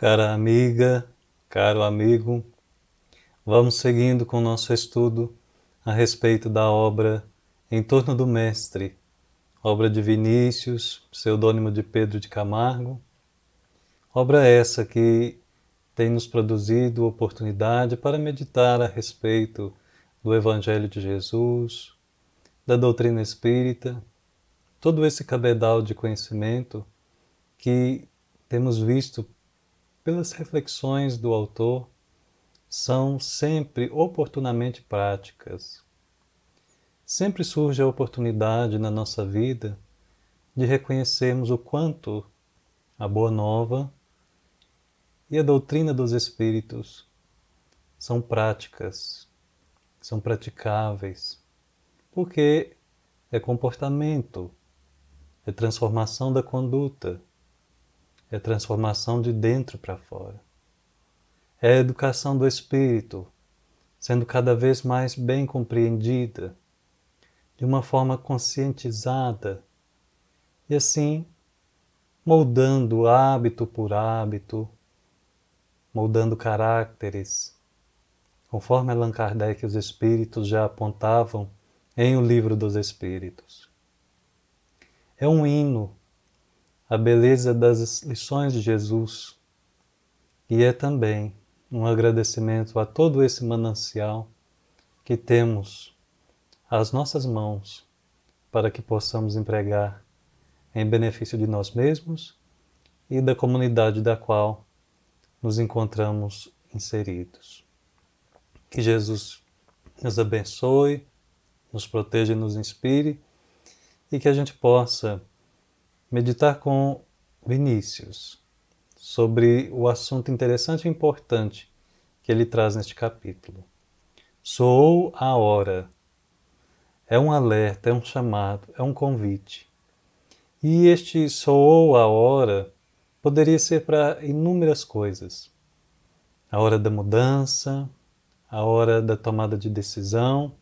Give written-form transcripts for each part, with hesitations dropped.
Cara amiga, caro amigo, vamos seguindo com o nosso estudo a respeito da obra Em Torno do Mestre, obra de Vinícius, pseudônimo de Pedro de Camargo, obra essa que tem nos produzido oportunidade para meditar a respeito do Evangelho de Jesus, da doutrina espírita, todo esse cabedal de conhecimento que temos visto pelas reflexões do autor são sempre oportunamente práticas. Sempre surge a oportunidade na nossa vida de reconhecermos o quanto a Boa Nova e a doutrina dos Espíritos são práticas, são praticáveis, porque é comportamento, é transformação da conduta, é transformação de dentro para fora. É a educação do espírito, sendo cada vez mais bem compreendida, de uma forma conscientizada, e assim moldando hábito por hábito, moldando caracteres, conforme Allan Kardec e os Espíritos já apontavam em O Livro dos Espíritos. É um hino à beleza das lições de Jesus, e é também um agradecimento a todo esse manancial que temos às nossas mãos para que possamos empregar em benefício de nós mesmos e da comunidade da qual nos encontramos inseridos. Que Jesus nos abençoe, nos proteja e nos inspire, e que a gente possa meditar com Vinícius sobre o assunto interessante e importante que ele traz neste capítulo. Soou a hora. É um alerta, é um chamado, é um convite. E este soou a hora poderia ser para inúmeras coisas. A hora da mudança, a hora da tomada de decisão,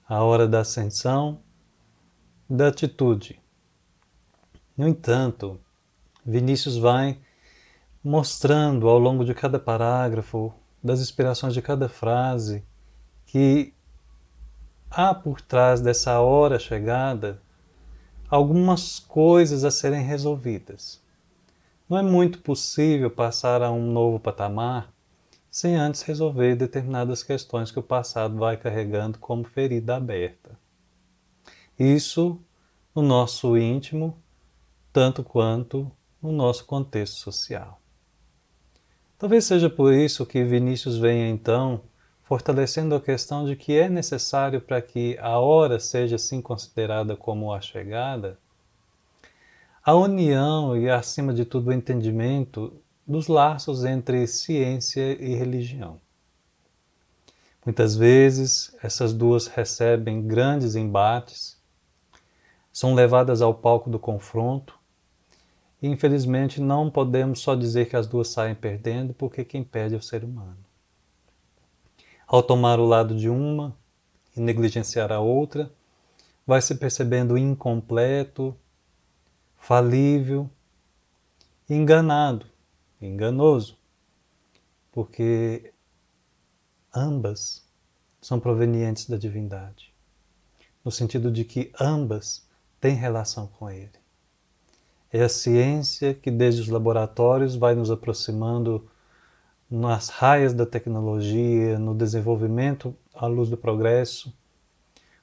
a hora da ascensão, da atitude. No entanto, Vinícius vai mostrando ao longo de cada parágrafo, das inspirações de cada frase, que há por trás dessa hora chegada algumas coisas a serem resolvidas. Não é muito possível passar a um novo patamar sem antes resolver determinadas questões que o passado vai carregando como ferida aberta. Isso no nosso íntimo, tanto quanto no nosso contexto social. Talvez seja por isso que Vinícius venha então fortalecendo a questão de que é necessário para que a hora seja assim considerada como a chegada, a união e, acima de tudo, o entendimento dos laços entre ciência e religião. Muitas vezes, essas duas recebem grandes embates, são levadas ao palco do confronto, e infelizmente não podemos só dizer que as duas saem perdendo, porque quem perde é o ser humano. Ao tomar o lado de uma e negligenciar a outra, vai se percebendo incompleto, falível, enganado, enganoso, porque ambas são provenientes da divindade, no sentido de que ambas têm relação com ele. É a ciência que desde os laboratórios vai nos aproximando nas raias da tecnologia, no desenvolvimento à luz do progresso,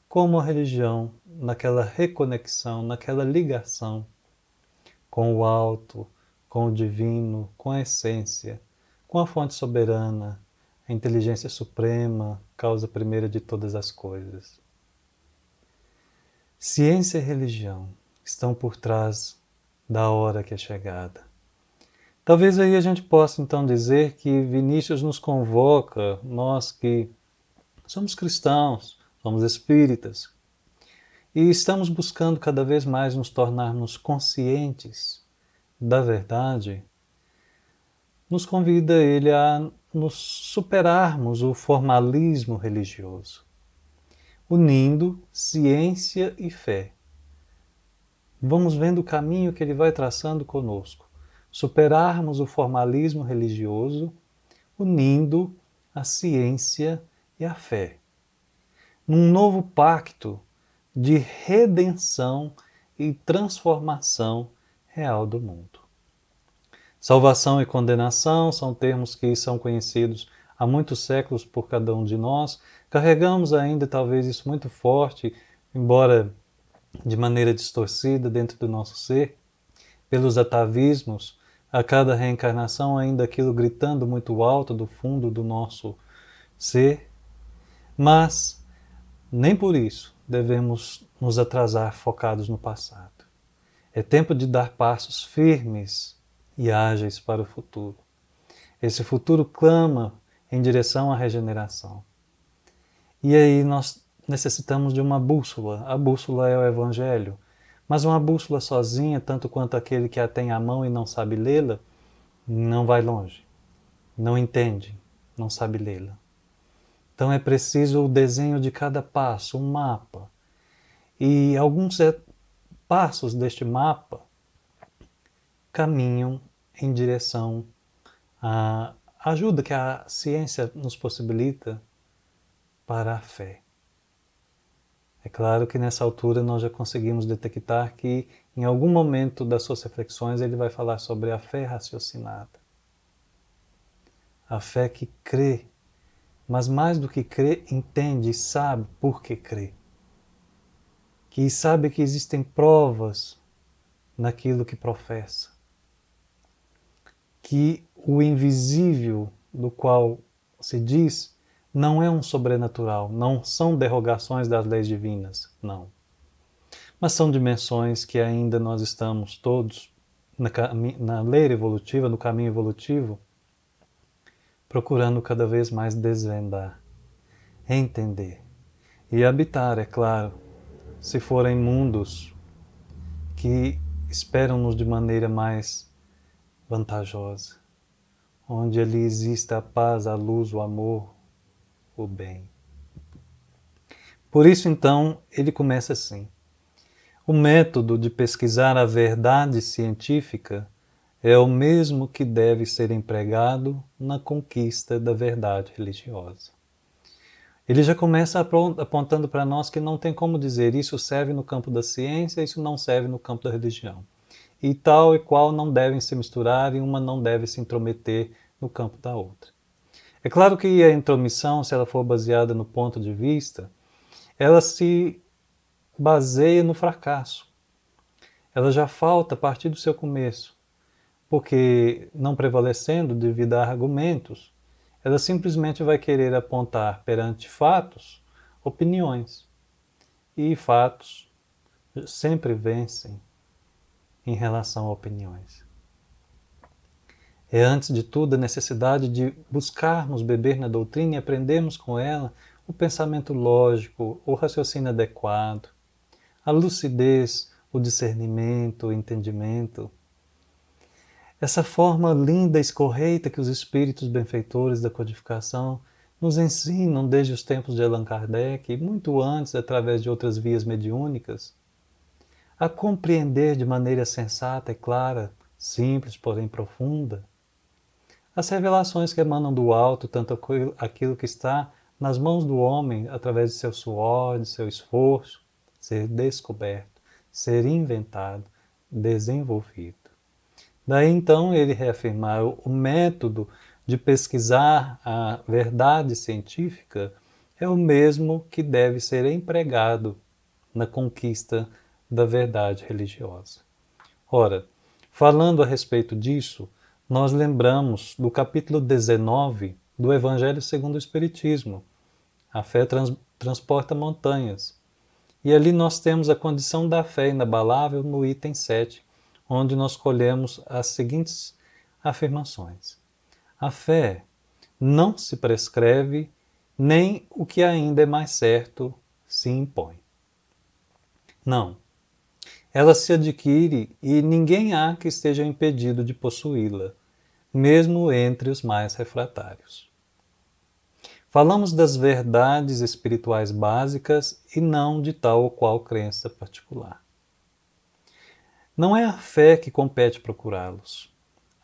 como a religião, naquela reconexão, naquela ligação com o alto, com o divino, com a essência, com a fonte soberana, a inteligência suprema, causa primeira de todas as coisas. Ciência e religião estão por trás da hora que é chegada. Talvez aí a gente possa então dizer que Vinícius nos convoca, nós que somos cristãos, somos espíritas, e estamos buscando cada vez mais nos tornarmos conscientes da verdade, nos convida ele a nos superarmos o formalismo religioso, unindo ciência e fé. Vamos vendo o caminho que ele vai traçando conosco, superarmos o formalismo religioso, unindo a ciência e a fé, num novo pacto de redenção e transformação real do mundo. Salvação e condenação são termos que são conhecidos há muitos séculos por cada um de nós. Carregamos ainda talvez isso muito forte, embora de maneira distorcida dentro do nosso ser, pelos atavismos, a cada reencarnação ainda aquilo gritando muito alto do fundo do nosso ser, mas nem por isso devemos nos atrasar focados no passado. É tempo de dar passos firmes e ágeis para o futuro. Esse futuro clama em direção à regeneração. E aí nós necessitamos de uma bússola. A bússola é o Evangelho. Mas uma bússola sozinha, tanto quanto aquele que a tem à mão e não sabe lê-la, não vai longe, não entende, não sabe lê-la. Então é preciso o desenho de cada passo, um mapa. E alguns passos deste mapa caminham em direção à ajuda que a ciência nos possibilita para a fé. É claro que nessa altura nós já conseguimos detectar que em algum momento das suas reflexões ele vai falar sobre a fé raciocinada. A fé que crê, mas mais do que crê, entende e sabe por que crê. Que sabe que existem provas naquilo que professa. Que o invisível do qual se diz não é um sobrenatural, não são derrogações das leis divinas, não. Mas são dimensões que ainda nós estamos todos na lei evolutiva, no caminho evolutivo, procurando cada vez mais desvendar, entender e habitar, é claro, se forem mundos que esperam-nos de maneira mais vantajosa, onde ali exista a paz, a luz, o amor, o bem. Por isso, então, ele começa assim. O método de pesquisar a verdade científica é o mesmo que deve ser empregado na conquista da verdade religiosa. Ele já começa apontando para nós que não tem como dizer isso serve no campo da ciência, isso não serve no campo da religião. E tal e qual não devem se misturar e uma não deve se intrometer no campo da outra. É claro que a intromissão, se ela for baseada no ponto de vista, ela se baseia no fracasso. Ela já falta a partir do seu começo, porque não prevalecendo devido a argumentos, ela simplesmente vai querer apontar perante fatos opiniões. E fatos sempre vencem em relação a opiniões. É, antes de tudo, a necessidade de buscarmos beber na doutrina e aprendermos com ela o pensamento lógico, o raciocínio adequado, a lucidez, o discernimento, o entendimento. Essa forma linda e escorreita que os espíritos benfeitores da codificação nos ensinam desde os tempos de Allan Kardec e muito antes através de outras vias mediúnicas, a compreender de maneira sensata e clara, simples, porém profunda, as revelações que emanam do alto, tanto aquilo que está nas mãos do homem através de seu suor, de seu esforço, ser descoberto, ser inventado, desenvolvido. Daí então ele reafirmar o método de pesquisar a verdade científica é o mesmo que deve ser empregado na conquista da verdade religiosa. Ora, falando a respeito disso, nós lembramos do capítulo 19 do Evangelho segundo o Espiritismo. A fé transporta montanhas. E ali nós temos a condição da fé inabalável no item 7, onde nós colhemos as seguintes afirmações. A fé não se prescreve, nem o que ainda é mais certo se impõe. Não. Ela se adquire e ninguém há que esteja impedido de possuí-la, mesmo entre os mais refratários. Falamos das verdades espirituais básicas e não de tal ou qual crença particular. Não é a fé que compete procurá-los.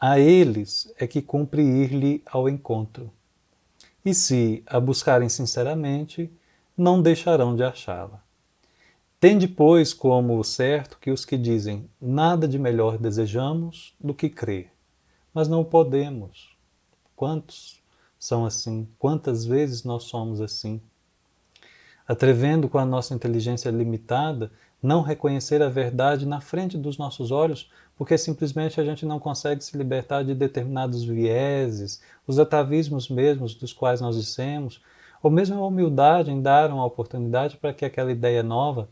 a eles é que cumpre ir-lhe ao encontro. E se a buscarem sinceramente, não deixarão de achá-la. Tende, pois, como certo que os que dizem nada de melhor desejamos do que crer, mas não podemos. Quantos são assim? Quantas vezes nós somos assim? Atrevendo com a nossa inteligência limitada, não reconhecer a verdade na frente dos nossos olhos, porque simplesmente a gente não consegue se libertar de determinados vieses, os atavismos mesmos dos quais nós dissemos, ou mesmo a humildade em dar uma oportunidade para que aquela ideia nova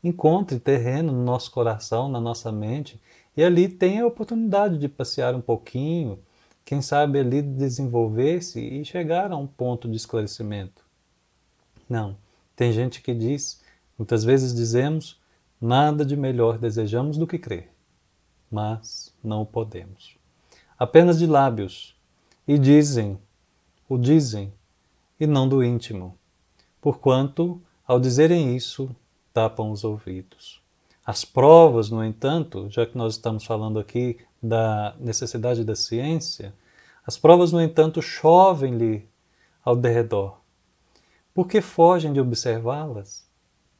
encontre terreno no nosso coração, na nossa mente, e ali tenha a oportunidade de passear um pouquinho, quem sabe ali desenvolver-se e chegar a um ponto de esclarecimento. Não, tem gente que diz, muitas vezes dizemos, nada de melhor desejamos do que crer, mas não o podemos. Apenas de lábios, e dizem, e não do íntimo, porquanto, ao dizerem isso, tapam os ouvidos. As provas, no entanto, já que nós estamos falando aqui da necessidade da ciência, as provas, no entanto, chovem-lhe ao derredor. Por que fogem de observá-las?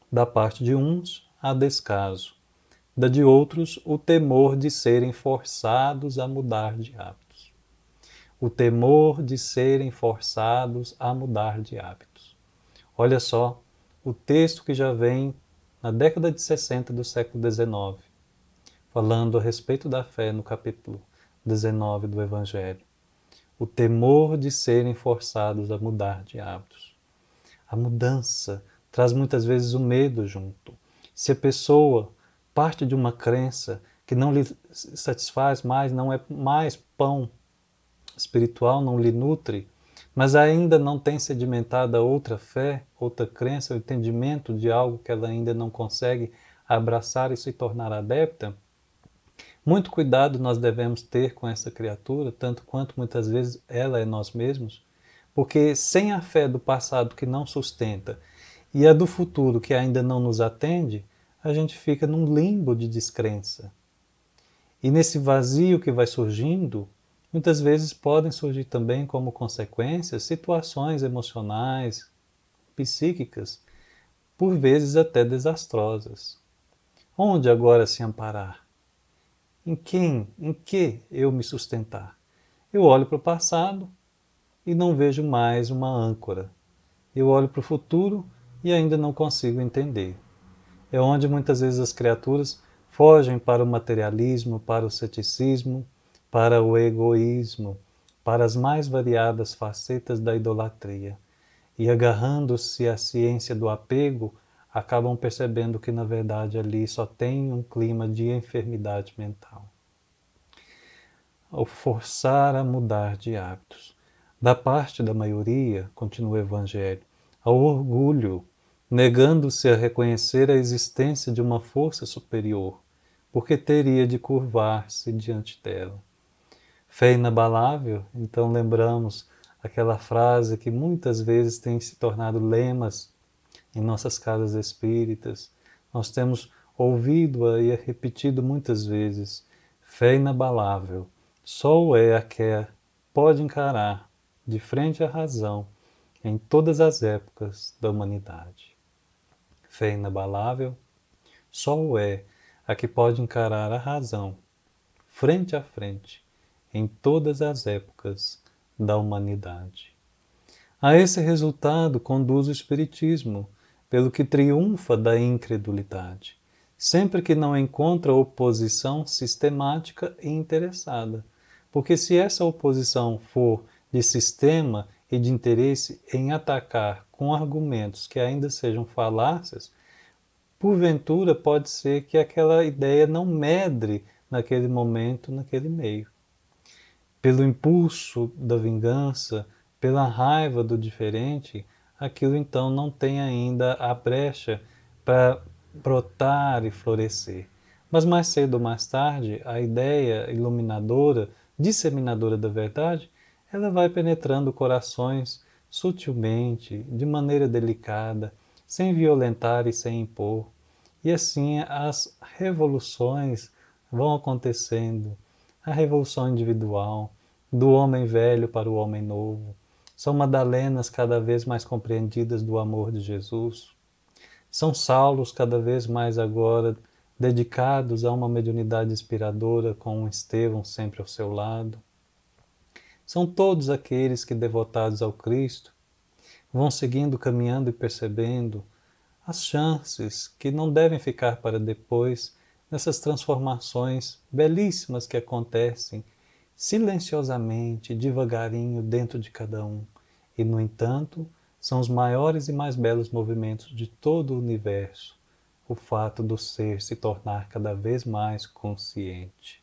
Da parte de uns, há descaso, da de outros, o temor de serem forçados a mudar de hábitos. O temor de serem forçados a mudar de hábitos. Olha só, o texto que já vem na década de 60 do século XIX, falando a respeito da fé no capítulo 19 do Evangelho. O temor de serem forçados a mudar de hábitos. A mudança traz muitas vezes o medo junto. Se a pessoa parte de uma crença que não lhe satisfaz mais, não é mais pão espiritual, não lhe nutre, mas ainda não tem sedimentada outra fé, outra crença, o entendimento de algo que ela ainda não consegue abraçar e se tornar adepta, muito cuidado nós devemos ter com essa criatura, tanto quanto muitas vezes ela é nós mesmos, porque sem a fé do passado que não sustenta e a do futuro que ainda não nos atende, a gente fica num limbo de descrença. E nesse vazio que vai surgindo, muitas vezes podem surgir também como consequências situações emocionais, psíquicas, por vezes até desastrosas. Onde agora se amparar? Em que eu me sustentar? Eu olho para o passado e não vejo mais uma âncora. Eu olho para o futuro e ainda não consigo entender. É onde muitas vezes as criaturas fogem para o materialismo, para o ceticismo, para o egoísmo, para as mais variadas facetas da idolatria. E agarrando-se à ciência do apego, acabam percebendo que na verdade ali só tem um clima de enfermidade mental. Ao forçar a mudar de hábitos. Da parte da maioria, continua o Evangelho, ao orgulho, negando-se a reconhecer a existência de uma força superior, porque teria de curvar-se diante dela. Fé inabalável, então lembramos aquela frase que muitas vezes tem se tornado lemas em nossas casas espíritas. Nós temos ouvido-a e repetido muitas vezes. Fé inabalável, só o é a que pode encarar de frente à razão em todas as épocas da humanidade. Fé inabalável, só o é a que pode encarar a razão frente a frente em todas as épocas da humanidade. A esse resultado conduz o Espiritismo, pelo que triunfa da incredulidade, sempre que não encontra oposição sistemática e interessada. Porque se essa oposição for de sistema e de interesse em atacar com argumentos que ainda sejam falácias, porventura pode ser que aquela ideia não medre naquele momento, naquele meio. Pelo impulso da vingança, pela raiva do diferente, aquilo então não tem ainda a brecha para brotar e florescer. Mas mais cedo ou mais tarde, a ideia iluminadora, disseminadora da verdade, ela vai penetrando corações sutilmente, de maneira delicada, sem violentar e sem impor. E assim as revoluções vão acontecendo, a revolução individual, do homem velho para o homem novo. São Madalenas cada vez mais compreendidas do amor de Jesus. São Saulos cada vez mais agora dedicados a uma mediunidade inspiradora com um Estevão sempre ao seu lado. São todos aqueles que, devotados ao Cristo, vão seguindo, caminhando e percebendo as chances que não devem ficar para depois nessas transformações belíssimas que acontecem silenciosamente, devagarinho dentro de cada um. E, no entanto, são os maiores e mais belos movimentos de todo o universo, o fato do ser se tornar cada vez mais consciente.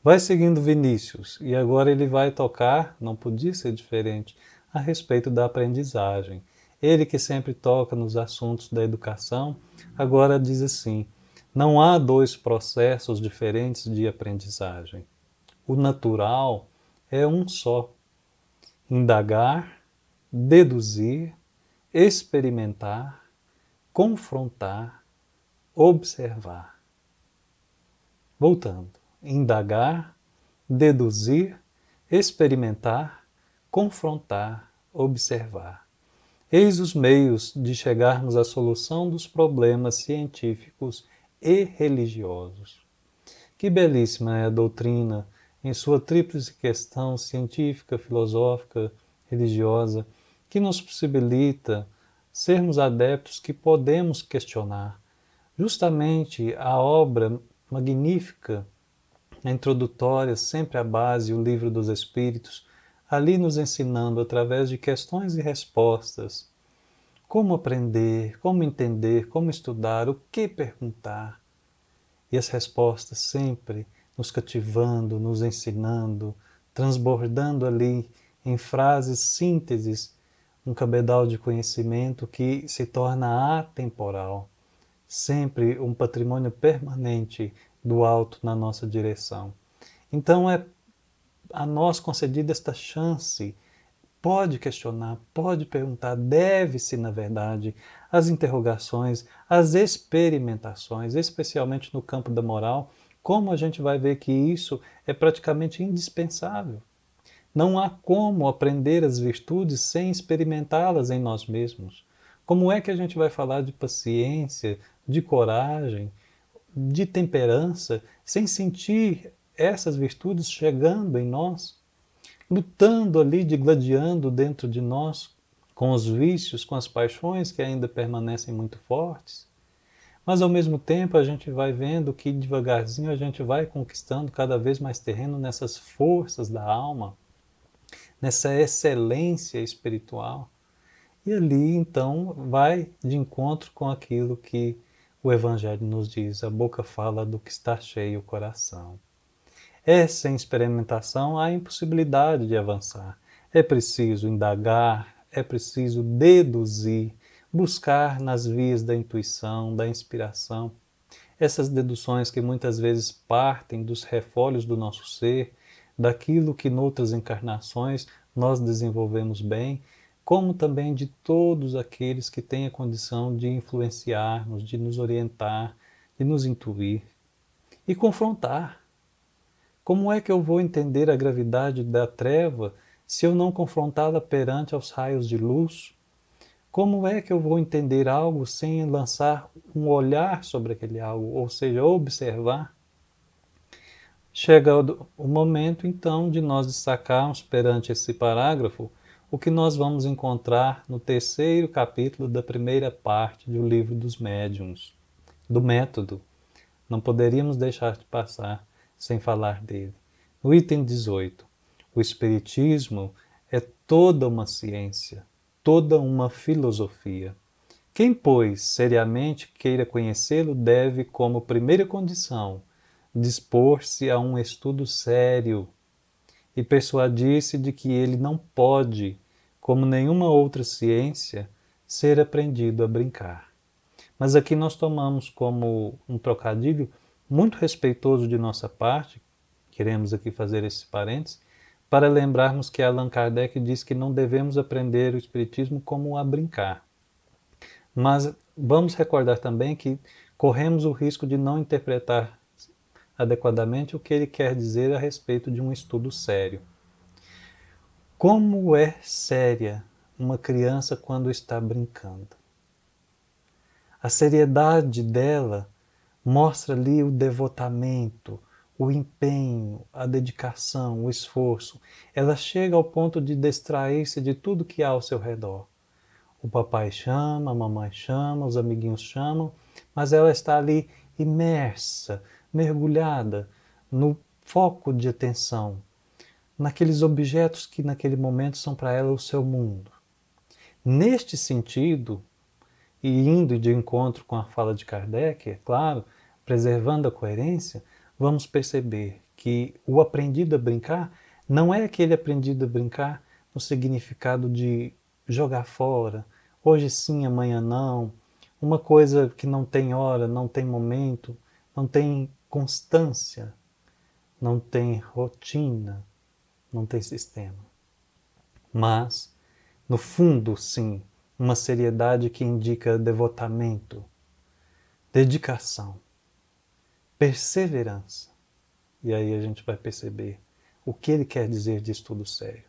Vai seguindo Vinícius, e agora ele vai tocar, não podia ser diferente, a respeito da aprendizagem. Ele que sempre toca nos assuntos da educação, agora diz assim: não há dois processos diferentes de aprendizagem. O natural é um só: indagar, deduzir, experimentar, confrontar, observar. Voltando: indagar, deduzir, experimentar, confrontar, observar. Eis os meios de chegarmos à solução dos problemas científicos e religiosos. Que belíssima é a doutrina em sua tríplice questão científica, filosófica, religiosa, que nos possibilita sermos adeptos que podemos questionar. Justamente a obra magnífica, a introdutória, sempre a base, o Livro dos Espíritos, ali nos ensinando através de questões e respostas como aprender, como entender, como estudar, o que perguntar. E as respostas sempre nos cativando, nos ensinando, transbordando ali em frases, sínteses, um cabedal de conhecimento que se torna atemporal, sempre um patrimônio permanente do alto na nossa direção. Então é a nós concedida esta chance. Pode questionar, pode perguntar, deve-se, na verdade, as interrogações, as experimentações, especialmente no campo da moral, como a gente vai ver que isso é praticamente indispensável. Não há como aprender as virtudes sem experimentá-las em nós mesmos. Como é que a gente vai falar de paciência, de coragem, de temperança, sem sentir essas virtudes chegando em nós? Lutando ali, digladiando dentro de nós, com os vícios, com as paixões que ainda permanecem muito fortes. Mas ao mesmo tempo a gente vai vendo que devagarzinho a gente vai conquistando cada vez mais terreno nessas forças da alma, nessa excelência espiritual. E ali então vai de encontro com aquilo que o Evangelho nos diz: a boca fala do que está cheio o coração. É sem experimentação a impossibilidade de avançar. É preciso indagar, é preciso deduzir, buscar nas vias da intuição, da inspiração. Essas deduções que muitas vezes partem dos refolhos do nosso ser, daquilo que noutras encarnações nós desenvolvemos bem, como também de todos aqueles que têm a condição de influenciar-nos, de nos orientar, de nos intuir e confrontar. Como é que eu vou entender a gravidade da treva se eu não confrontá-la perante aos raios de luz? Como é que eu vou entender algo sem lançar um olhar sobre aquele algo, ou seja, observar? Chega o momento, então, de nós destacarmos perante esse parágrafo o que nós vamos encontrar no terceiro capítulo da primeira parte do Livro dos Médiuns, do método. Não poderíamos deixar de passar sem falar dele. No item 18, o Espiritismo é toda uma ciência, toda uma filosofia. Quem, pois, seriamente queira conhecê-lo deve, como primeira condição, dispor-se a um estudo sério e persuadir-se de que ele não pode, como nenhuma outra ciência, ser aprendido a brincar. Mas aqui nós tomamos como um trocadilho muito respeitoso de nossa parte, queremos aqui fazer esse parênteses, para lembrarmos que Allan Kardec diz que não devemos aprender o Espiritismo como a brincar. Mas vamos recordar também que corremos o risco de não interpretar adequadamente o que ele quer dizer a respeito de um estudo sério. Como é séria uma criança quando está brincando? A seriedade dela mostra ali o devotamento, o empenho, a dedicação, o esforço. Ela chega ao ponto de distrair-se de tudo que há ao seu redor. O papai chama, a mamãe chama, os amiguinhos chamam, mas ela está ali imersa, mergulhada no foco de atenção, naqueles objetos que naquele momento são para ela o seu mundo. Neste sentido, e indo de encontro com a fala de Kardec, é claro, preservando a coerência, vamos perceber que o aprendido a brincar não é aquele aprendido a brincar no significado de jogar fora, hoje sim, amanhã não, uma coisa que não tem hora, não tem momento, não tem constância, não tem rotina, não tem sistema. Mas, no fundo, sim, uma seriedade que indica devotamento, dedicação, perseverança. E aí a gente vai perceber o que ele quer dizer de estudo sério.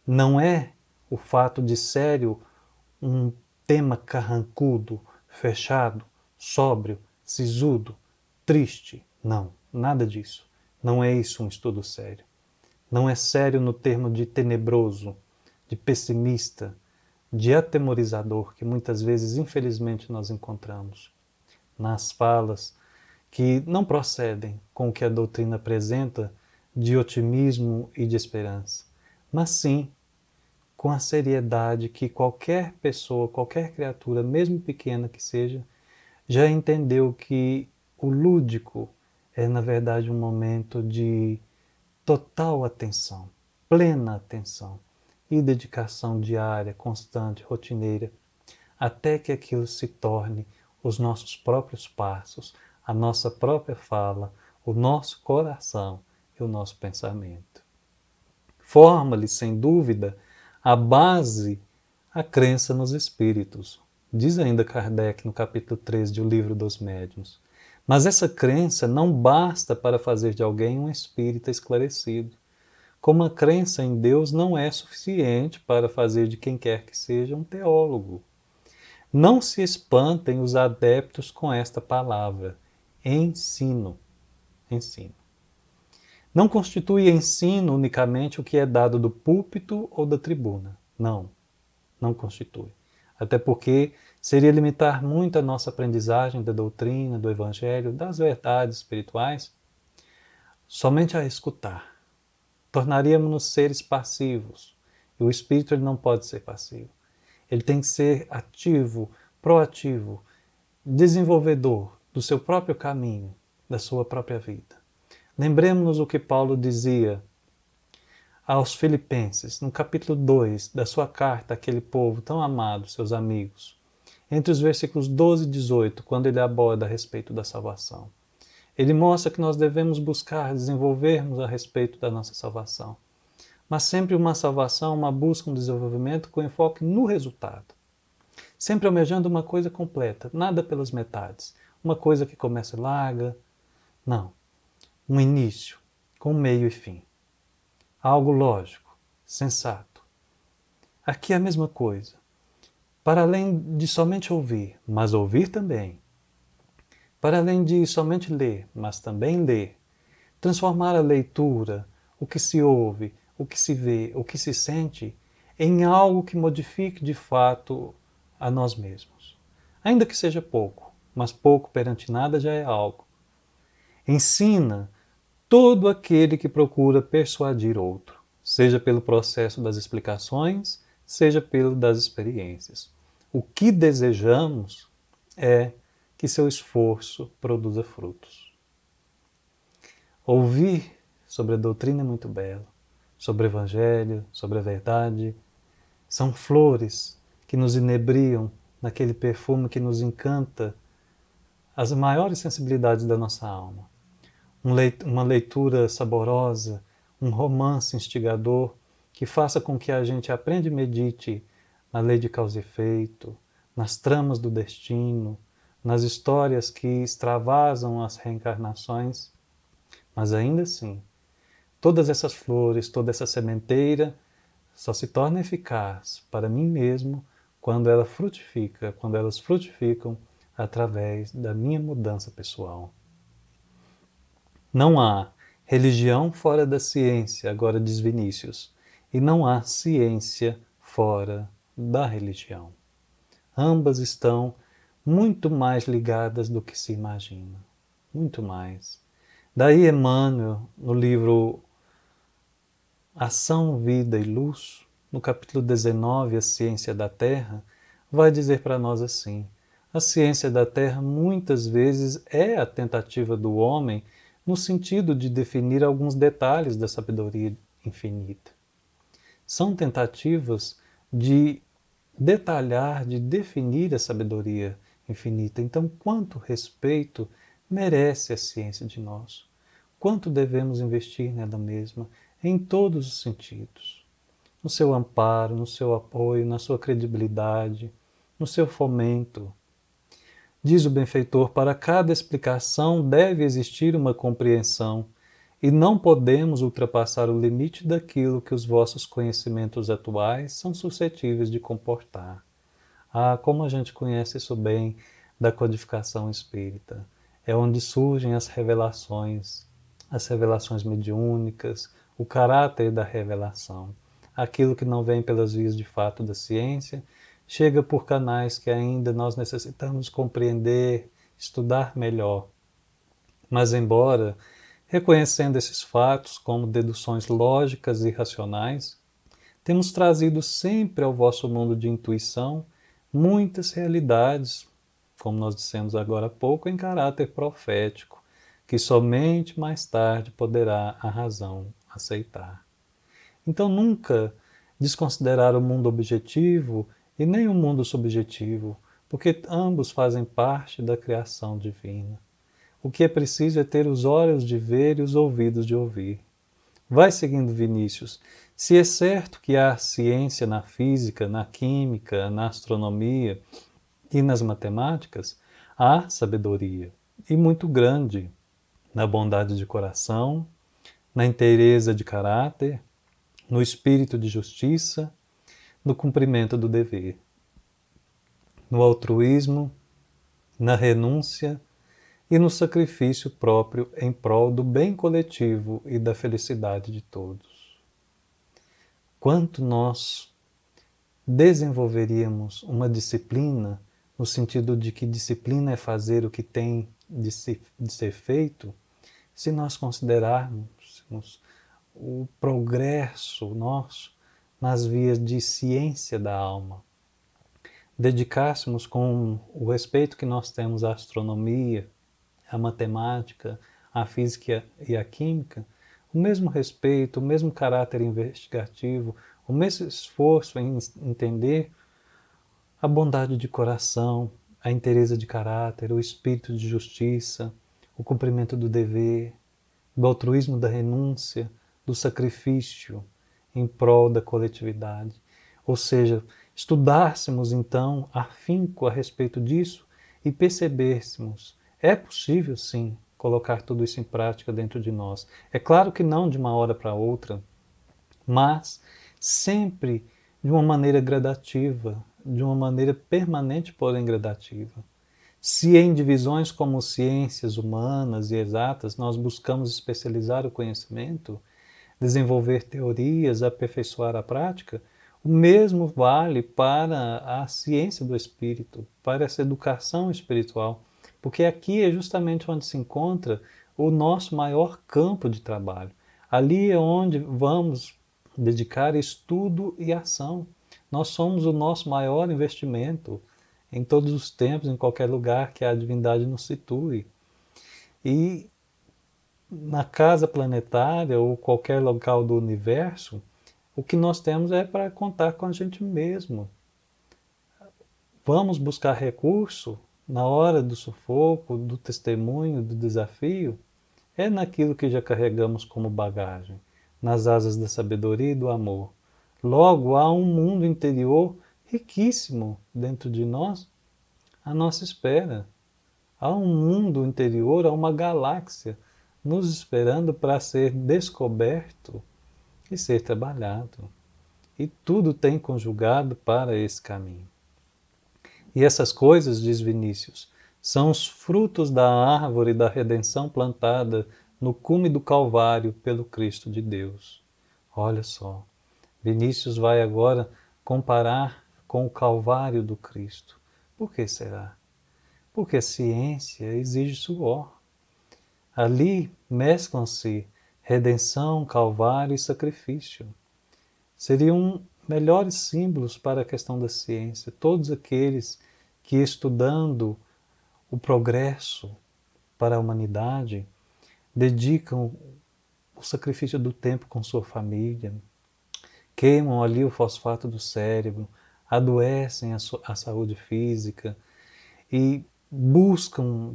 Não é o fato de sério um tema carrancudo, fechado, sóbrio, sisudo, triste. Não, nada disso. Não é isso um estudo sério. Não é sério no termo de tenebroso, de pessimista, de atemorizador que muitas vezes, infelizmente, nós encontramos nas falas que não procedem com o que a doutrina apresenta de otimismo e de esperança, mas sim com a seriedade que qualquer pessoa, qualquer criatura, mesmo pequena que seja, já entendeu que o lúdico é, na verdade, um momento de total atenção, plena atenção e dedicação diária, constante, rotineira, até que aquilo se torne os nossos próprios passos, a nossa própria fala, o nosso coração e o nosso pensamento. Forma-lhe, sem dúvida, a base, a crença nos espíritos. Diz ainda Kardec no capítulo 13 do Livro dos Médiuns. Mas essa crença não basta para fazer de alguém um espírita esclarecido. Como a crença em Deus não é suficiente para fazer de quem quer que seja um teólogo. Não se espantem os adeptos com esta palavra. Ensino. Ensino. Não constitui ensino unicamente o que é dado do púlpito ou da tribuna. Não, não constitui. Até porque seria limitar muito a nossa aprendizagem da doutrina, do evangelho, das verdades espirituais, somente a escutar. Tornaríamos-nos seres passivos. E o espírito ele não pode ser passivo. Ele tem que ser ativo, proativo, desenvolvedor do seu próprio caminho, da sua própria vida. Lembremos-nos o que Paulo dizia aos Filipenses, no capítulo 2 da sua carta àquele povo tão amado, seus amigos, entre os versículos 12 e 18, quando ele aborda a respeito da salvação. Ele mostra que nós devemos buscar desenvolvermos a respeito da nossa salvação, mas sempre uma salvação, uma busca, um desenvolvimento com enfoque no resultado. Sempre almejando uma coisa completa, nada pelas metades. Uma coisa que começa larga, não. Um início, com meio e fim. Algo lógico, sensato. Aqui é a mesma coisa. Para além de somente ouvir, mas ouvir também. Para além de somente ler, mas também ler. Transformar a leitura, o que se ouve, o que se vê, o que se sente, em algo que modifique de fato a nós mesmos. Ainda que seja pouco, mas pouco perante nada já é algo. Ensina todo aquele que procura persuadir outro, seja pelo processo das explicações, seja pelo das experiências. O que desejamos é que seu esforço produza frutos. Ouvir sobre a doutrina é muito belo, sobre o Evangelho, sobre a verdade. São flores que nos inebriam naquele perfume que nos encanta as maiores sensibilidades da nossa alma. Uma leitura saborosa, um romance instigador que faça com que a gente aprenda e medite na lei de causa e efeito, nas tramas do destino, nas histórias que extravasam as reencarnações, Mas ainda assim, todas essas flores, toda essa sementeira só se torna eficaz para mim mesmo quando ela frutifica, quando elas frutificam através da minha mudança pessoal. Não há religião fora da ciência, agora diz Vinícius, e não há ciência fora da religião. Ambas estão muito mais ligadas do que se imagina. Muito mais. Daí Emmanuel, no livro Ação, Vida e Luz, no capítulo 19, A Ciência da Terra, vai dizer para nós assim: a ciência da Terra muitas vezes é a tentativa do homem no sentido de definir alguns detalhes da sabedoria infinita. São tentativas de detalhar, de definir a sabedoria infinita. Então, quanto respeito merece a ciência de nós? Quanto devemos investir nela mesma, em todos os sentidos? No seu amparo, no seu apoio, na sua credibilidade, no seu fomento. Diz o benfeitor, para cada explicação deve existir uma compreensão, e não podemos ultrapassar o limite daquilo que os vossos conhecimentos atuais são suscetíveis de comportar. Ah, como a gente conhece isso bem da codificação espírita. É onde surgem as revelações mediúnicas, o caráter da revelação. Aquilo que não vem pelas vias de fato da ciência, chega por canais que ainda nós necessitamos compreender, estudar melhor. Mas embora reconhecendo esses fatos como deduções lógicas e racionais, temos trazido sempre ao vosso mundo de intuição muitas realidades, como nós dissemos agora há pouco, em caráter profético, que somente mais tarde poderá a razão aceitar. Então nunca desconsiderar o mundo objetivo e nem o mundo subjetivo, porque ambos fazem parte da criação divina. O que é preciso é ter os olhos de ver e os ouvidos de ouvir. Vai seguindo Vinícius. Se é certo que há ciência na física, na química, na astronomia e nas matemáticas, há sabedoria, e muito grande, na bondade de coração, na inteireza de caráter, no espírito de justiça, no cumprimento do dever, no altruísmo, na renúncia e no sacrifício próprio em prol do bem coletivo e da felicidade de todos. Quanto nós desenvolveríamos uma disciplina, no sentido de que disciplina é fazer o que tem de ser feito, se nós considerarmos o progresso nosso nas vias de ciência da alma, dedicássemos com o respeito que nós temos à astronomia, à matemática, à física e à química, o mesmo respeito, o mesmo caráter investigativo, o mesmo esforço em entender a bondade de coração, a inteireza de caráter, o espírito de justiça, o cumprimento do dever, do altruísmo da renúncia, do sacrifício em prol da coletividade. Ou seja, estudássemos então afinco a respeito disso e percebêssemos, é possível sim colocar tudo isso em prática dentro de nós. É claro que não de uma hora para outra, mas sempre de uma maneira gradativa, de uma maneira permanente, porém gradativa. Se em divisões como ciências humanas e exatas nós buscamos especializar o conhecimento, desenvolver teorias, aperfeiçoar a prática, o mesmo vale para a ciência do espírito, para essa educação espiritual, porque aqui é justamente onde se encontra o nosso maior campo de trabalho. Ali é onde vamos dedicar estudo e ação. Nós somos o nosso maior investimento em todos os tempos, em qualquer lugar que a divindade nos situe. E na casa planetária ou qualquer local do universo, o que nós temos é para contar com a gente mesmo. Vamos buscar recurso na hora do sufoco, do testemunho, do desafio, é naquilo que já carregamos como bagagem, nas asas da sabedoria e do amor. Logo, há um mundo interior riquíssimo dentro de nós à nossa espera. Há um mundo interior, há uma galáxia nos esperando para ser descoberto e ser trabalhado. E tudo tem conjugado para esse caminho. E essas coisas, diz Vinícius, são os frutos da árvore da redenção plantada no cume do Calvário pelo Cristo de Deus. Olha só, Vinícius vai agora comparar com o Calvário do Cristo. Por que será? Porque a ciência exige suor. Ali mesclam-se redenção, Calvário e sacrifício. Seriam melhores símbolos para a questão da ciência todos aqueles que, estudando o progresso para a humanidade, dedicam o sacrifício do tempo com sua família, queimam ali o fosfato do cérebro, adoecem a saúde física e buscam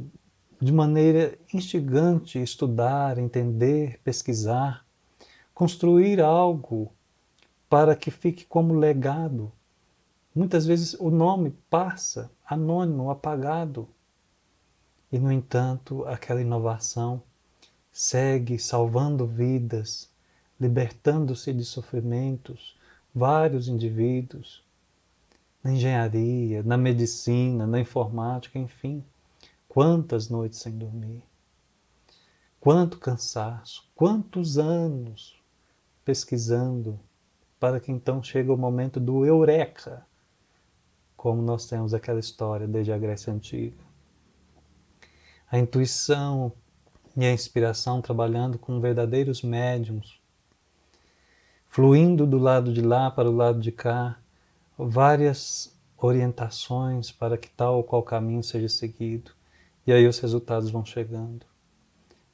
de maneira instigante estudar, entender, pesquisar, construir algo para que fique como legado. Muitas vezes o nome passa anônimo, apagado. E, no entanto, aquela inovação segue salvando vidas, libertando-se de sofrimentos, vários indivíduos, na engenharia, na medicina, na informática, enfim. Quantas noites sem dormir, quanto cansaço, quantos anos pesquisando, para que então chegue o momento do eureka, como nós temos aquela história desde a Grécia Antiga. A intuição e a inspiração trabalhando com verdadeiros médiums, fluindo do lado de lá para o lado de cá, várias orientações para que tal ou qual caminho seja seguido, e aí os resultados vão chegando.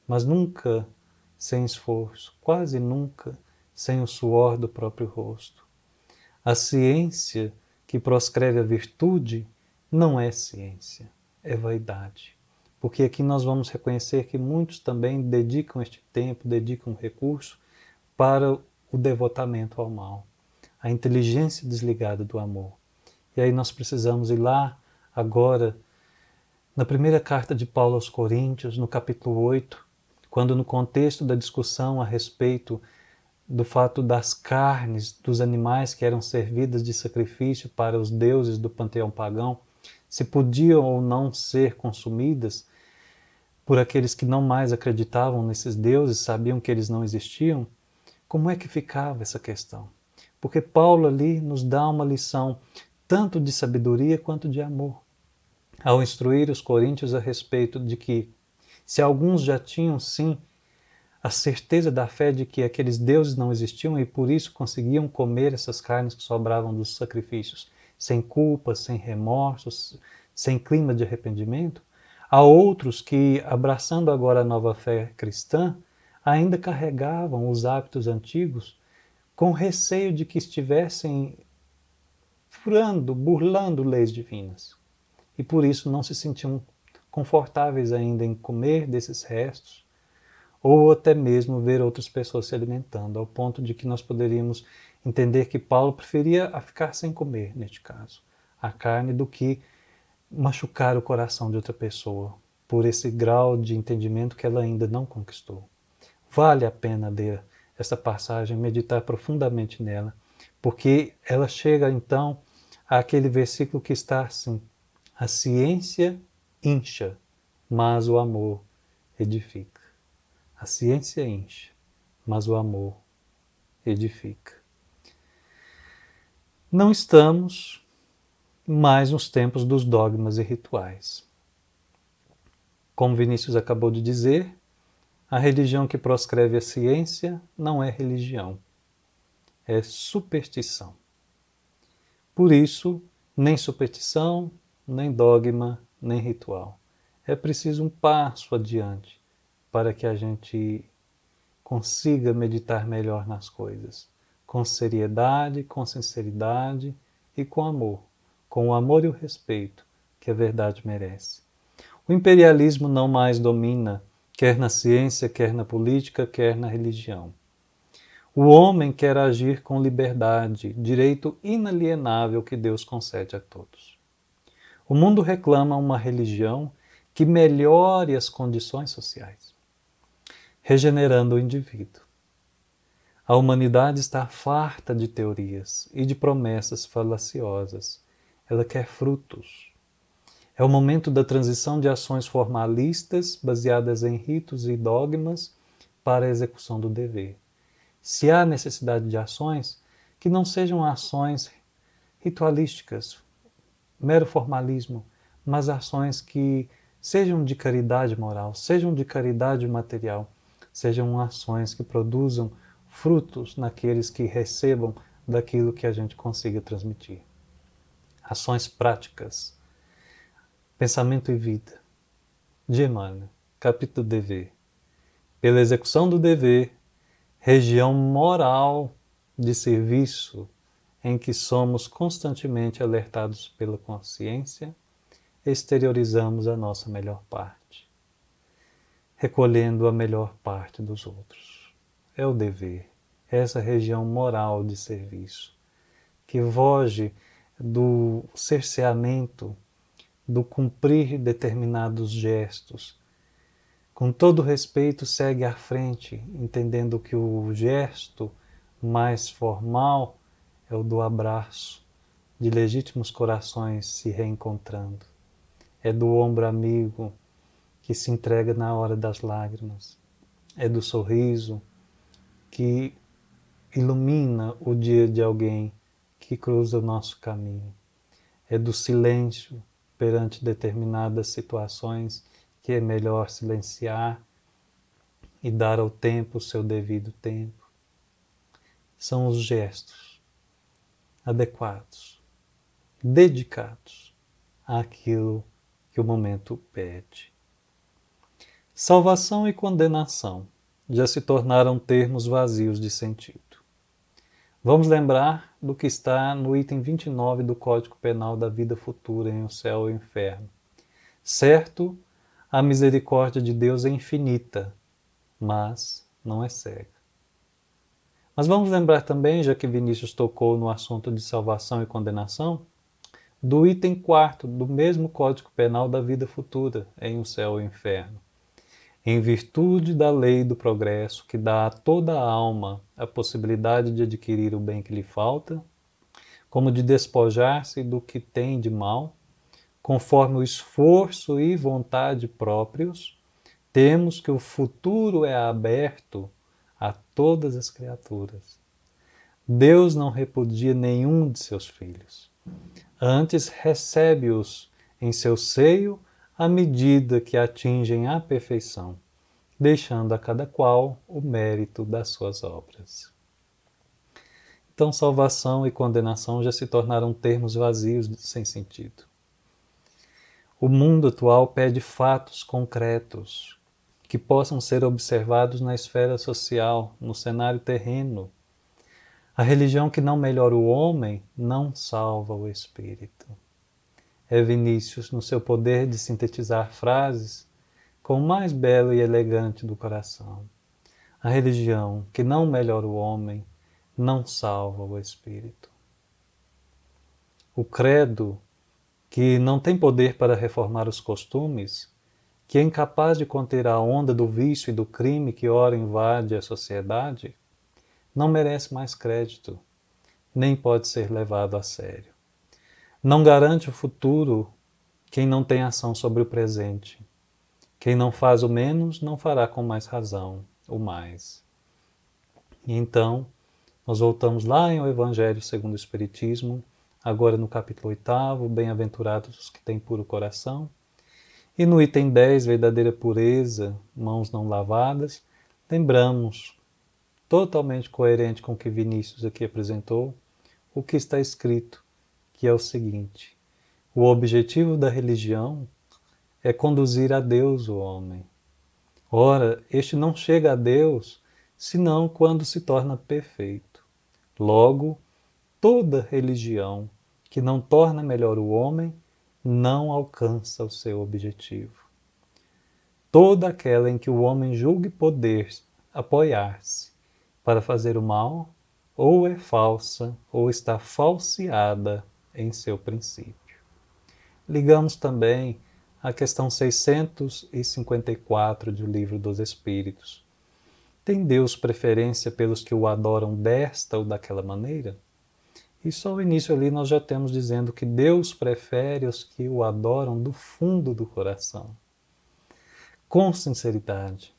Mas nunca sem esforço, quase nunca sem o suor do próprio rosto. A ciência que proscreve a virtude não é ciência, é vaidade. Porque aqui nós vamos reconhecer que muitos também dedicam este tempo, dedicam recurso para o devotamento ao mal, a inteligência desligada do amor. E aí nós precisamos ir lá agora, na primeira carta de Paulo aos Coríntios, no capítulo 8, quando no contexto da discussão a respeito do fato das carnes dos animais que eram servidas de sacrifício para os deuses do panteão pagão, se podiam ou não ser consumidas por aqueles que não mais acreditavam nesses deuses, sabiam que eles não existiam, como é que ficava essa questão? Porque Paulo ali nos dá uma lição tanto de sabedoria quanto de amor, ao instruir os coríntios a respeito de que, se alguns já tinham sim a certeza da fé de que aqueles deuses não existiam e por isso conseguiam comer essas carnes que sobravam dos sacrifícios, sem culpa, sem remorsos, sem clima de arrependimento, há outros que, abraçando agora a nova fé cristã, ainda carregavam os hábitos antigos com receio de que estivessem furando, burlando leis divinas. E por isso não se sentiam confortáveis ainda em comer desses restos, ou até mesmo ver outras pessoas se alimentando, ao ponto de que nós poderíamos entender que Paulo preferia a ficar sem comer, neste caso, a carne, do que machucar o coração de outra pessoa, por esse grau de entendimento que ela ainda não conquistou. Vale a pena ler essa passagem, meditar profundamente nela, porque ela chega então àquele versículo que está assim: a ciência incha, mas o amor edifica. A ciência incha, mas o amor edifica. Não estamos mais nos tempos dos dogmas e rituais. Como Vinícius acabou de dizer, a religião que proscreve a ciência não é religião, é superstição. Por isso, nem superstição, nem dogma, nem ritual. É preciso um passo adiante para que a gente consiga meditar melhor nas coisas, com seriedade, com sinceridade e com amor, com o amor e o respeito que a verdade merece. O imperialismo não mais domina, quer na ciência, quer na política, quer na religião. O homem quer agir com liberdade, direito inalienável que Deus concede a todos. O mundo reclama uma religião que melhore as condições sociais. regenerando o indivíduo. A humanidade está farta de teorias e de promessas falaciosas. Ela quer frutos. É o momento da transição de ações formalistas, baseadas em ritos e dogmas, para a execução do dever. Se há necessidade de ações, que não sejam ações ritualísticas, mero formalismo, mas ações que sejam de caridade moral, sejam de caridade material, sejam ações que produzam frutos naqueles que recebam daquilo que a gente consiga transmitir. Ações práticas. Pensamento e vida. De Emmanuel, capítulo Dever. Pela execução do dever, região moral de serviço em que somos constantemente alertados pela consciência, exteriorizamos a nossa melhor parte, recolhendo a melhor parte dos outros. É o dever, essa região moral de serviço, que foge do cerceamento, do cumprir determinados gestos. Com todo respeito, segue à frente, entendendo que o gesto mais formal é o do abraço, de legítimos corações se reencontrando. É do ombro amigo que se entrega na hora das lágrimas. É do sorriso que ilumina o dia de alguém que cruza o nosso caminho. É do silêncio perante determinadas situações que é melhor silenciar e dar ao tempo o seu devido tempo. São os gestos adequados, dedicados àquilo que o momento pede. Salvação e condenação já se tornaram termos vazios de sentido. Vamos lembrar do que está no item 29 do Código Penal da vida futura em O Céu e o Inferno. Certo, a misericórdia de Deus é infinita, mas não é cega. Mas vamos lembrar também, já que Vinícius tocou no assunto de salvação e condenação, do item 4 do mesmo Código Penal da vida futura em O Céu e o Inferno. Em virtude da lei do progresso que dá a toda a alma a possibilidade de adquirir o bem que lhe falta, como de despojar-se do que tem de mal, conforme o esforço e vontade próprios, temos que o futuro é aberto a todas as criaturas. Deus não repudia nenhum de seus filhos. Antes recebe-os em seu seio à medida que atingem a perfeição, deixando a cada qual o mérito das suas obras. Então, salvação e condenação já se tornaram termos vazios sem sentido. O mundo atual pede fatos concretos que possam ser observados na esfera social, no cenário terreno. A religião que não melhora o homem não salva o espírito. É Vinícius, no seu poder de sintetizar frases, com o mais belo e elegante do coração. A religião que não melhora o homem não salva o espírito. O credo, que não tem poder para reformar os costumes, que é incapaz de conter a onda do vício e do crime que ora invade a sociedade, não merece mais crédito, nem pode ser levado a sério. Não garante o futuro quem não tem ação sobre o presente. Quem não faz o menos, não fará com mais razão o mais. E então, nós voltamos lá em O Evangelho segundo o Espiritismo, agora no capítulo 8º, bem-aventurados os que têm puro coração, e no item 10, verdadeira pureza, mãos não lavadas, lembramos, totalmente coerente com o que Vinícius aqui apresentou, o que está escrito, que é o seguinte: o objetivo da religião é conduzir a Deus o homem. Ora, este não chega a Deus senão quando se torna perfeito. Logo, toda religião que não torna melhor o homem não alcança o seu objetivo. Toda aquela em que o homem julgue poder apoiar-se para fazer o mal, ou é falsa ou está falseada em seu princípio. Ligamos também à questão 654 do Livro dos Espíritos, Tem Deus preferência pelos que o adoram desta ou daquela maneira? E só o início ali nós já temos dizendo que Deus prefere os que o adoram do fundo do coração, com sinceridade,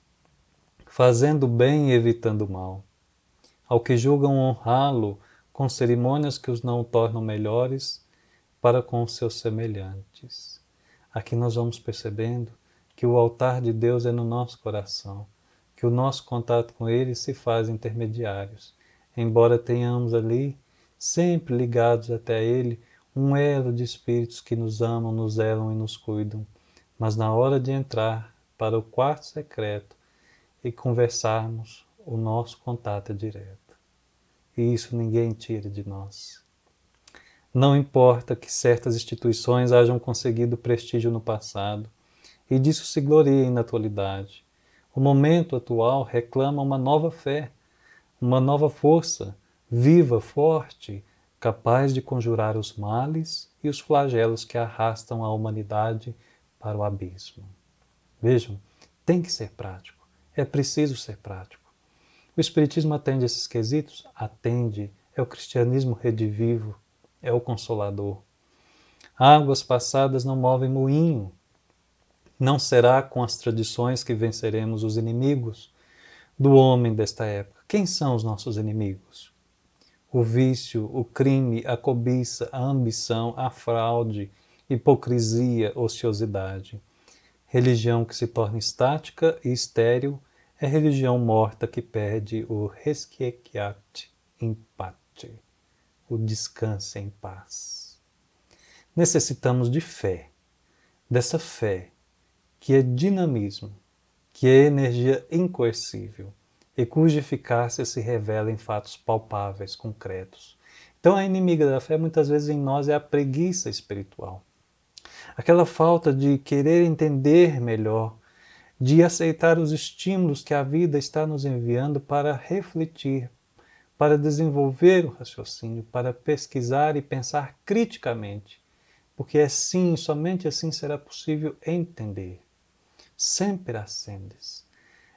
fazendo bem e evitando o mal. Ao que julgam honrá-lo com cerimônias que os não tornam melhores para com os seus semelhantes. Aqui nós vamos percebendo que o altar de Deus é no nosso coração, que o nosso contato com Ele se faz intermediários, embora tenhamos ali, sempre ligados até Ele, um elo de espíritos que nos amam, nos zelam e nos cuidam. Mas na hora de entrar para o quarto secreto e conversarmos, o nosso contato é direto. E isso ninguém tira de nós. Não importa que certas instituições hajam conseguido prestígio no passado, e disso se gloriem na atualidade. O momento atual reclama uma nova fé, uma nova força, viva, forte, capaz de conjurar os males e os flagelos que arrastam a humanidade para o abismo. Vejam, tem que ser prático, é preciso ser prático. O Espiritismo atende esses quesitos? Atende, é o cristianismo redivivo, é o consolador. Águas passadas não movem moinho. Não será com as tradições que venceremos os inimigos do homem desta época. Quem são os nossos inimigos? O vício, o crime, a cobiça, a ambição, a fraude, hipocrisia, ociosidade. Religião que se torna estática e estéril é religião morta que perde o resquiat in pace, o descanso em paz. Necessitamos de fé, dessa fé que é dinamismo, que é energia incoercível e cuja eficácia se revela em fatos palpáveis, concretos. Então a inimiga da fé muitas vezes em nós é a preguiça espiritual. Aquela falta de querer entender melhor, de aceitar os estímulos que a vida está nos enviando para refletir, para desenvolver o raciocínio, para pesquisar e pensar criticamente, porque assim, somente assim será possível entender. Sempre ascendes.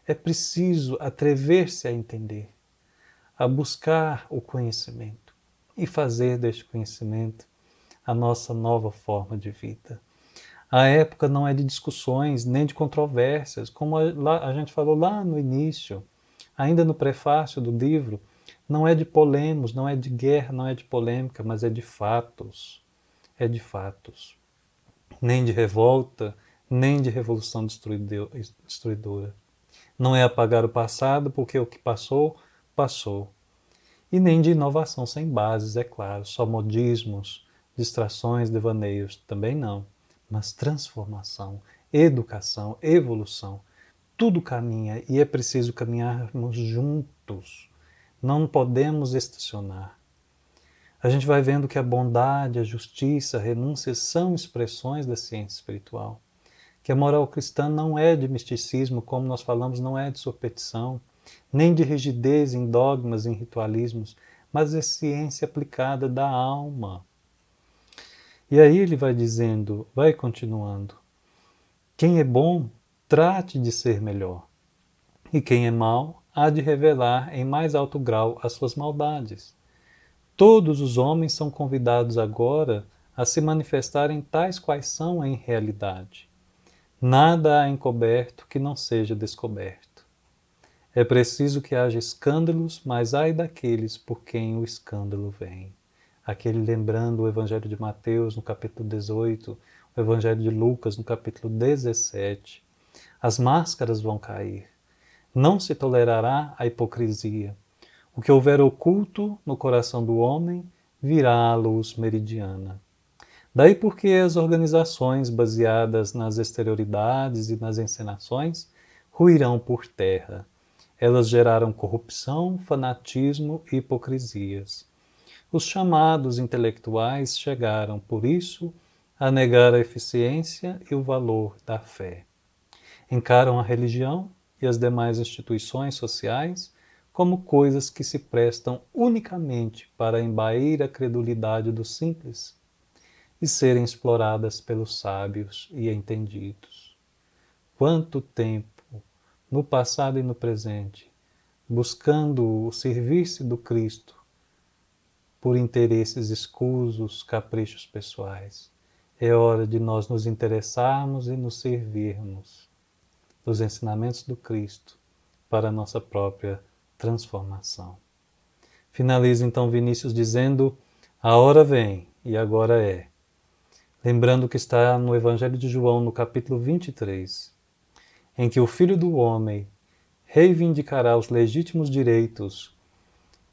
É preciso atrever-se a entender, a buscar o conhecimento e fazer deste conhecimento a nossa nova forma de vida. A época não é de discussões nem de controvérsias, como a gente falou lá no início, ainda no prefácio do livro, não é de polemos, não é de guerra, não é de polêmica, mas é de fatos. É de fatos. Nem de revolta, nem de revolução destruidora. Não é apagar o passado, porque o que passou, passou. E nem de inovação sem bases, é claro, só modismos, distrações, devaneios, também não. Mas transformação, educação, evolução, tudo caminha e é preciso caminharmos juntos. Não podemos estacionar. A gente vai vendo que a bondade, a justiça, a renúncia são expressões da ciência espiritual. Que a moral cristã não é de misticismo, como nós falamos, não é de superstição, nem de rigidez em dogmas, em ritualismos, mas é ciência aplicada da alma. E aí ele vai dizendo, vai continuando, quem é bom, trate de ser melhor, e quem é mau, há de revelar em mais alto grau as suas maldades. Todos os homens são convidados agora a se manifestarem tais quais são em realidade. Nada há encoberto que não seja descoberto. É preciso que haja escândalos, mas ai daqueles por quem o escândalo vem. Aquele lembrando o Evangelho de Mateus no capítulo 18, o Evangelho de Lucas no capítulo 17. As máscaras vão cair. Não se tolerará a hipocrisia. O que houver oculto no coração do homem virá à luz meridiana. Daí porque as organizações baseadas nas exterioridades e nas encenações ruirão por terra. Elas geraram corrupção, fanatismo e hipocrisias. Os chamados intelectuais chegaram, por isso, a negar a eficiência e o valor da fé. Encaram a religião e as demais instituições sociais como coisas que se prestam unicamente para embair a credulidade dos simples e serem exploradas pelos sábios e entendidos. Quanto tempo, no passado e no presente, buscando o serviço do Cristo por interesses escusos, caprichos pessoais. É hora de nós nos interessarmos e nos servirmos dos ensinamentos do Cristo para a nossa própria transformação. Finaliza então Vinícius dizendo: a hora vem e agora é. Lembrando que está no Evangelho de João, no capítulo 23, em que o Filho do Homem reivindicará os legítimos direitos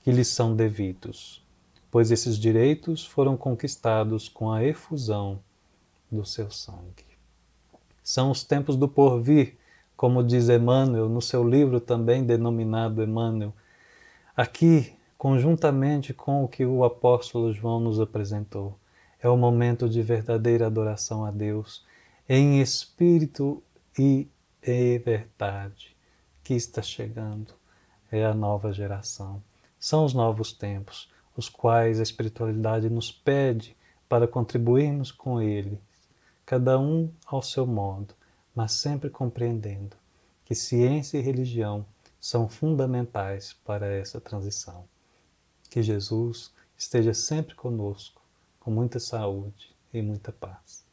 que lhes são devidos, pois esses direitos foram conquistados com a efusão do seu sangue. São os tempos do porvir, como diz Emmanuel no seu livro também denominado Emmanuel, aqui conjuntamente com o que o apóstolo João nos apresentou. É o momento de verdadeira adoração a Deus, em espírito e em verdade, que está chegando. É a nova geração. São os novos tempos, os quais a espiritualidade nos pede para contribuirmos com ele, cada um ao seu modo, mas sempre compreendendo que ciência e religião são fundamentais para essa transição. Que Jesus esteja sempre conosco, com muita saúde e muita paz.